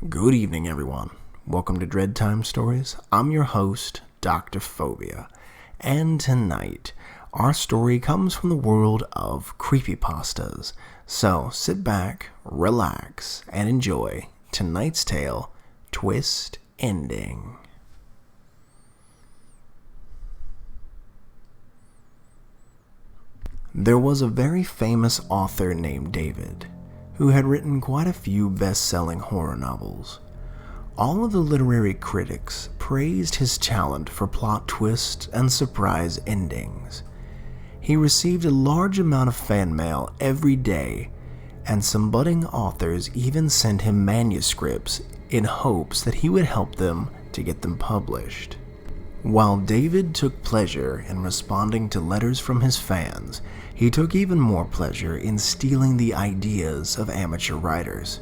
Good evening, everyone. Welcome to Dread Time Stories. I'm your host, Dr. Phobia, and tonight, our story comes from the world of creepypastas. So sit back, relax, and enjoy tonight's tale, Twist Ending. There was a very famous author named David, who had written quite a few best-selling horror novels. All of the literary critics praised his talent for plot twists and surprise endings. He received a large amount of fan mail every day, and some budding authors even sent him manuscripts in hopes that he would help them to get them published. While David took pleasure in responding to letters from his fans, he took even more pleasure in stealing the ideas of amateur writers.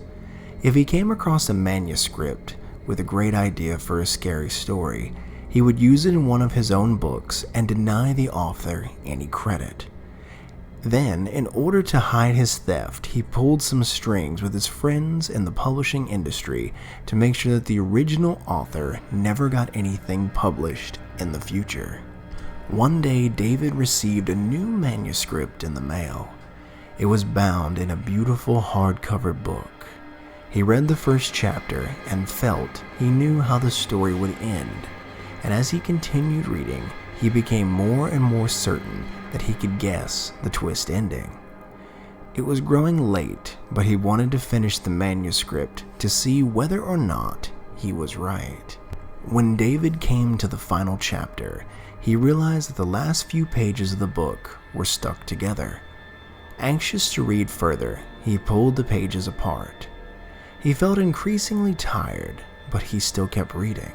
If he came across a manuscript with a great idea for a scary story, he would use it in one of his own books and deny the author any credit. Then, in order to hide his theft, he pulled some strings with his friends in the publishing industry to make sure that the original author never got anything published in the future. One day, David received a new manuscript in the mail. It was bound in a beautiful hardcover book. He read the first chapter and felt he knew how the story would end, and as he continued reading, he became more and more certain that he could guess the twist ending. It was growing late, but he wanted to finish the manuscript to see whether or not he was right. When David came to the final chapter, he realized that the last few pages of the book were stuck together. Anxious to read further, he pulled the pages apart. He felt increasingly tired, but he still kept reading.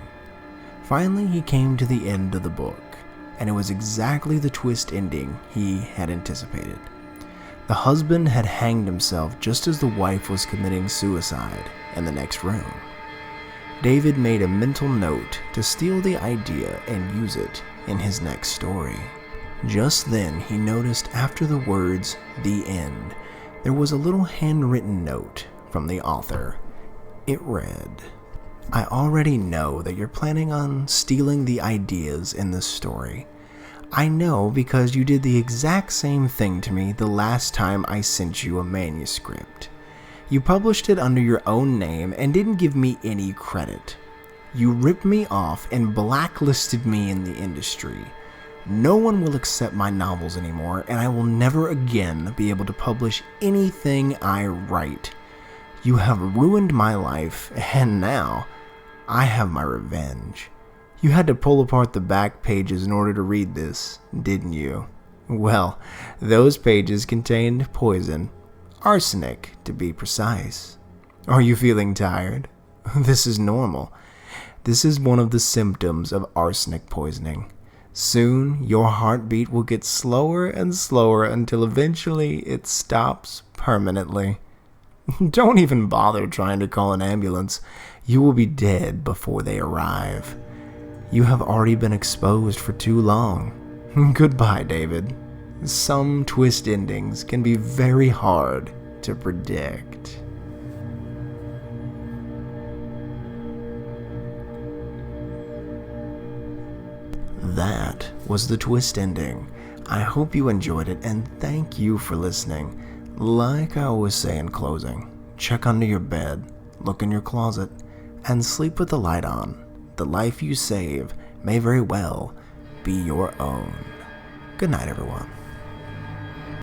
Finally, he came to the end of the book, and it was exactly the twist ending he had anticipated. The husband had hanged himself just as the wife was committing suicide in the next room. David made a mental note to steal the idea and use it in his next story. Just then, he noticed after the words, "The End," there was a little handwritten note from the author. It read, "I already know that you're planning on stealing the ideas in this story. I know because you did the exact same thing to me the last time I sent you a manuscript. You published it under your own name and didn't give me any credit. You ripped me off and blacklisted me in the industry. No one will accept my novels anymore, and I will never again be able to publish anything I write. You have ruined my life, and now I have my revenge. You had to pull apart the back pages in order to read this, didn't you? Well, those pages contained poison. Arsenic, to be precise. Are you feeling tired? This is normal. This is one of the symptoms of arsenic poisoning. Soon, your heartbeat will get slower and slower until eventually it stops permanently. Don't even bother trying to call an ambulance. You will be dead before they arrive. You have already been exposed for too long. Goodbye, David. Some twist endings can be very hard to predict." That was the twist ending. I hope you enjoyed it, and thank you for listening. Like I always say in closing, check under your bed, look in your closet, and sleep with the light on. The life you save may very well be your own. Good night, everyone.